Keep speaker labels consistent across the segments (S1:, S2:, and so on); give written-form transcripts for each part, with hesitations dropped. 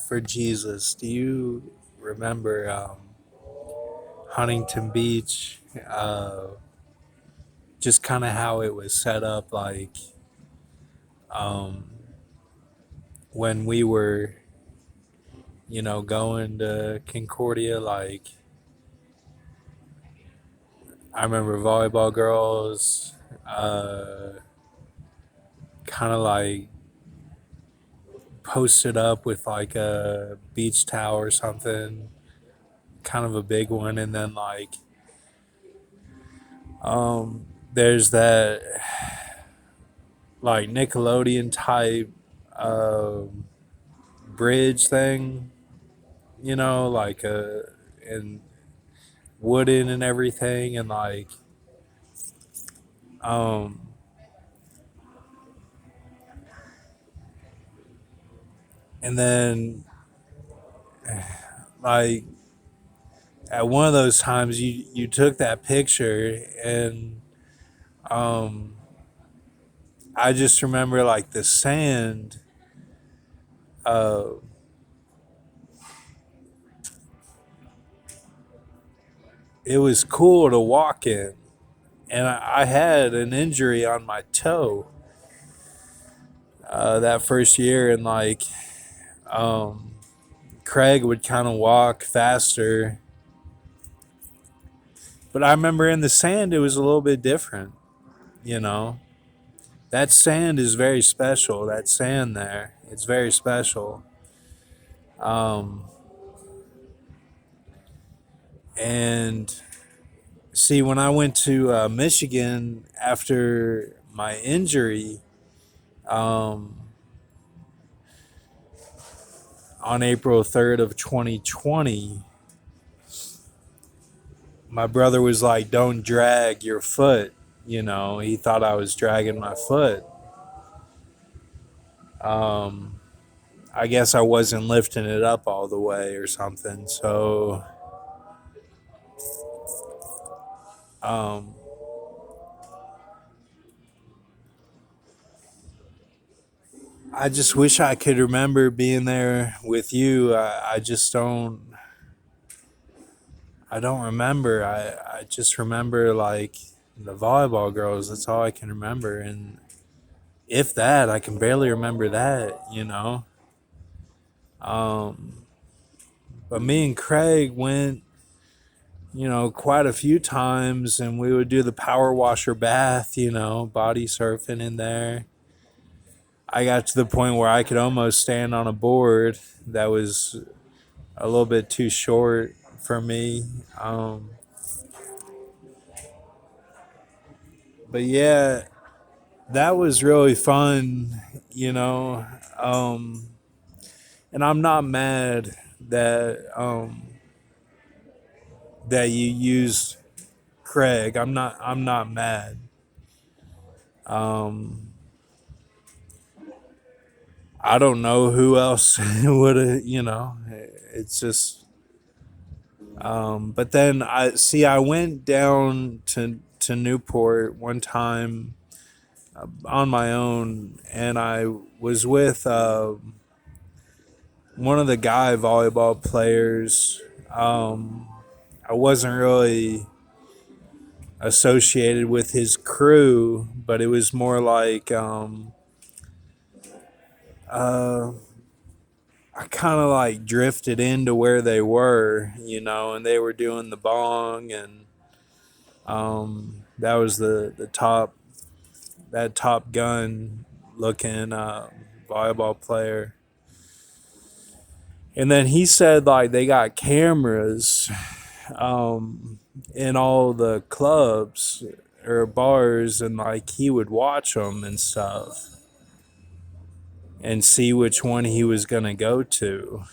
S1: For Jesus, do you remember Huntington Beach? Just kind of how it was set up, like um, when we were, going to Concordia. Like I remember volleyball girls, kind of like posted up with like a beach towel or something, kind of a big one, and then like there's that like Nickelodeon type um, bridge thing, like and wooden and everything, and like um, and then like at one of those times you took that picture, and um, I just remember like the sand. Uh, it was cool to walk in, and I had an injury on my toe that first year, and like um, Craig would kind of walk faster. But I remember in the sand, it was a little bit different, you know. That sand is very special. That sand there, it's very special. Um, and see, when I went to Michigan after my injury um, on April 3rd of 2020, my brother was like, "Don't drag your foot." He thought I was dragging my foot. Um, I guess I wasn't lifting it up all the way or something. So um, I just wish I could remember being there with you. I just don't. I don't remember. I just remember like the volleyball girls. That's all I can remember, and if that, I can barely remember that. Um, but me and Craig went, quite a few times, and we would do the power washer bath. Body surfing in there. I got to the point where I could almost stand on a board that was a little bit too short for me. Um, but yeah, that was really fun, you know. Um, and I'm not mad that you used Craig. I'm not mad. Um, I don't know who else would have. It's just. But then I went down to Newport one time on my own, and I was with one of the guy volleyball players. Um, I wasn't really associated with his crew, but it was more like uh, I kind of like drifted into where they were, and they were doing the bong, and that was the Top Gun looking volleyball player. And then he said like they got cameras in all the clubs or bars, and like he would watch them and stuff and see which one he was gonna go to.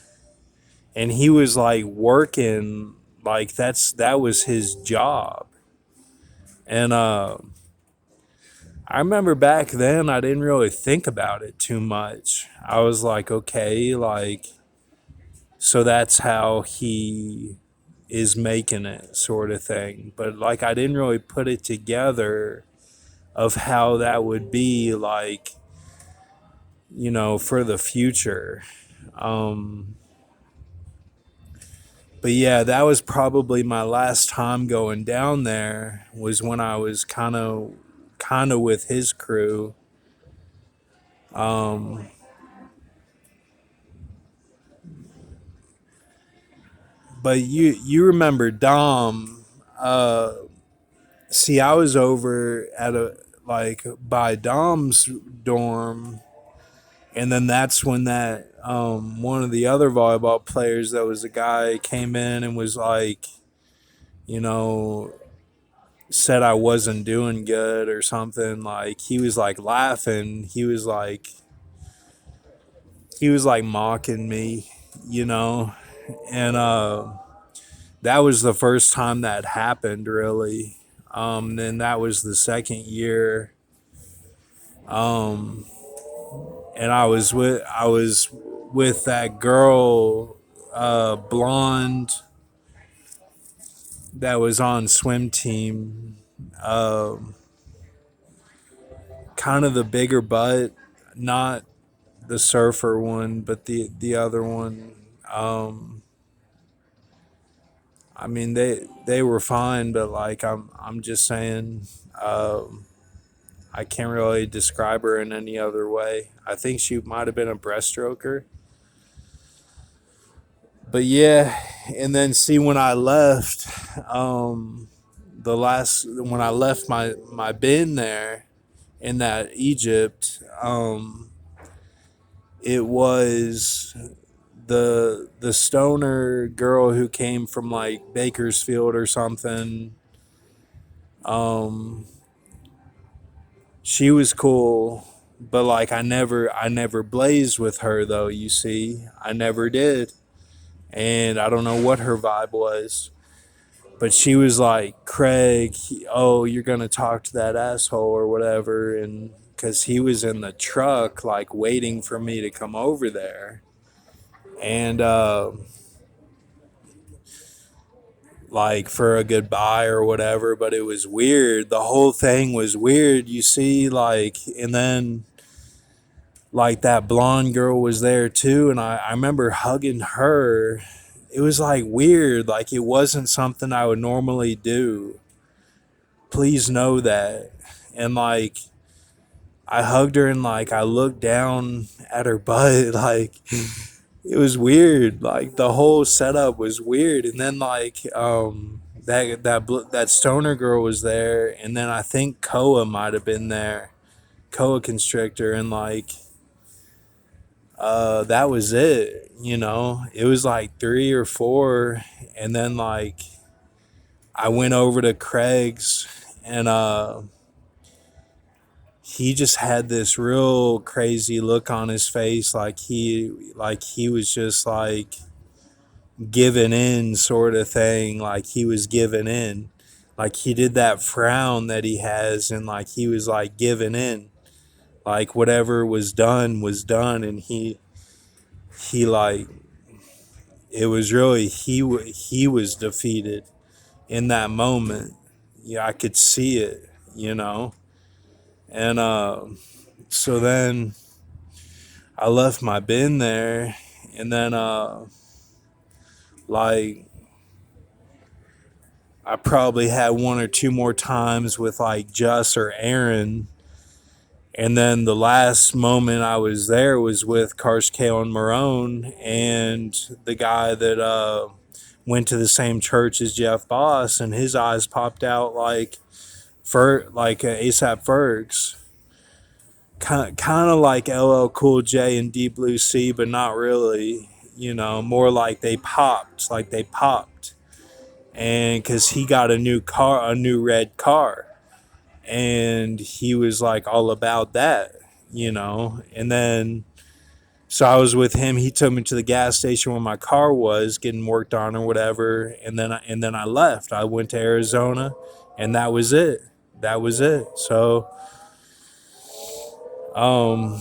S1: And he was like working like that was his job. And I remember back then I didn't really think about it too much. I was like, okay, like so that's how he is making it, sort of thing. But like I didn't really put it together of how that would be like, for the future. Um, but yeah, that was probably my last time going down there. Was when I was kind of with his crew. Um, but you remember Dom? See, I was over at a like by Dom's dorm, and then that's when that one of the other volleyball players that was a guy came in and was like, you know, said I wasn't doing good or something. Like he was like laughing. He was like mocking me, you know, and that was the first time that happened really. Then that was the second year. Um, and I was with that girl, blonde that was on swim team. Um, Kind of the bigger butt, not the surfer one, but the other one. Um, I mean they were fine, but like I'm just saying, I can't really describe her in any other way. I think she might have been a breaststroker. But yeah, and then see when I left, the last when I left my bin there in that Egypt, it was the stoner girl who came from like Bakersfield or something. Um, she was cool, but like I never blazed with her though. You see, I never did, and I don't know what her vibe was. But she was like, Craig, oh, you're gonna talk to that asshole or whatever, and because he was in the truck like waiting for me to come over there, and like for a goodbye or whatever. But it was weird. The whole thing was weird. You see, like, and then like that blonde girl was there too, and I remember hugging her. It was like weird. Like it wasn't something I would normally do. Please know that. And like I hugged her and like I looked down at her butt. Like it was weird. Like the whole setup was weird. And then like that stoner girl was there, and then I think Koa might have been there, Koa Constrictor, and like that was it. It was like three or four, and then like I went over to Craig's, and he just had this real crazy look on his face, like he was just like giving in sort of thing, like he was giving in, like he did that frown that he has, and like he was like giving in, like whatever was done, and he like it was really he was defeated in that moment. Yeah, I could see it, and so then I left my bin there, and then like I probably had one or two more times with like Just or Aaron, and then the last moment I was there was with Karsh Kale and Marone, and the guy that went to the same church as Jeff Boss, and his eyes popped out like ASAP Fergs. Kind of like LL Cool J and Deep Blue Sea, but not really. More like they popped, and because he got a new car, a new red car, and he was like all about that. And then so I was with him. He took me to the gas station where my car was getting worked on or whatever, and then I left. I went to Arizona, and that was it. That was it. So um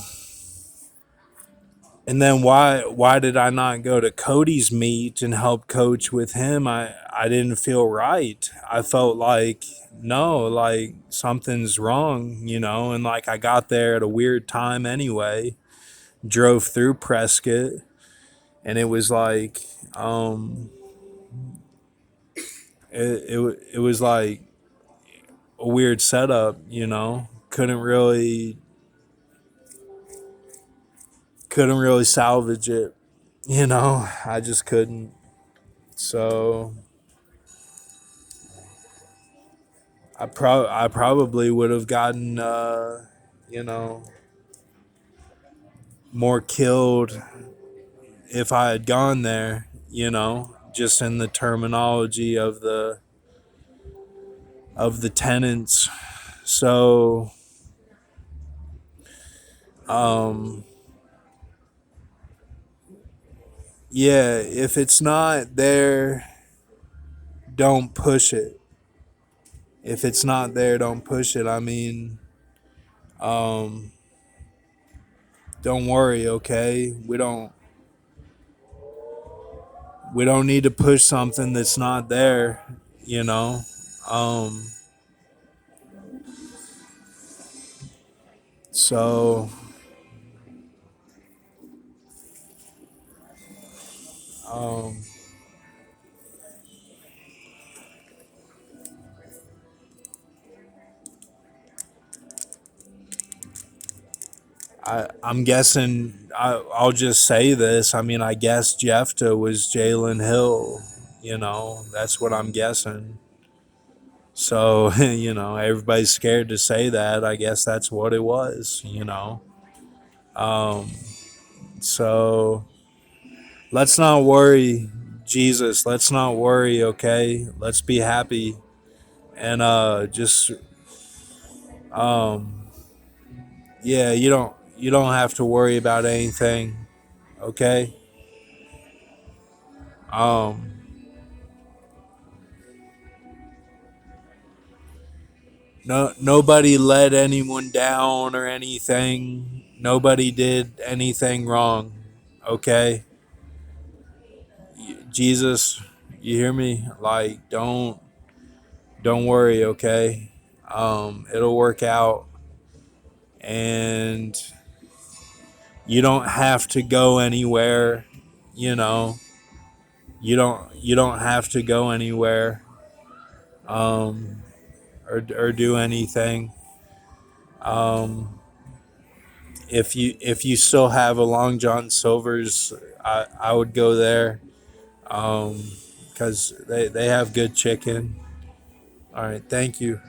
S1: and then why did I not go to Cody's meet and help coach with him? I didn't feel right. I felt like no, like something's wrong, and like I got there at a weird time anyway. Drove through Prescott, and it was like it was like a weird setup, you know. Couldn't really salvage it, you know. I just couldn't. So I probably would have gotten you know, more killed if I had gone there, you know, just in the terminology of the tenants. So um yeah, if it's not there, don't push it. If it's not there, don't push it. I mean, um don't worry, okay? We don't need to push something that's not there, you know. Um so um I'm guessing I'll just say this. I mean, I guess Jephthah was Jalen Hill. You know, that's what I'm guessing. So, you know, everybody's scared to say that. I guess that's what it was, you know. Um, so let's not worry, Jesus. Let's not worry, okay? Let's be happy and just um yeah, you don't have to worry about anything, okay? Um nobody let anyone down or anything. Nobody did anything wrong. Okay? Jesus, you hear me? Like don't worry, okay? It'll work out, and you don't have to go anywhere, you know. You don't have to go anywhere um or do anything. Um if you still have a Long John Silver's, I would go there because they have good chicken. All right, thank you.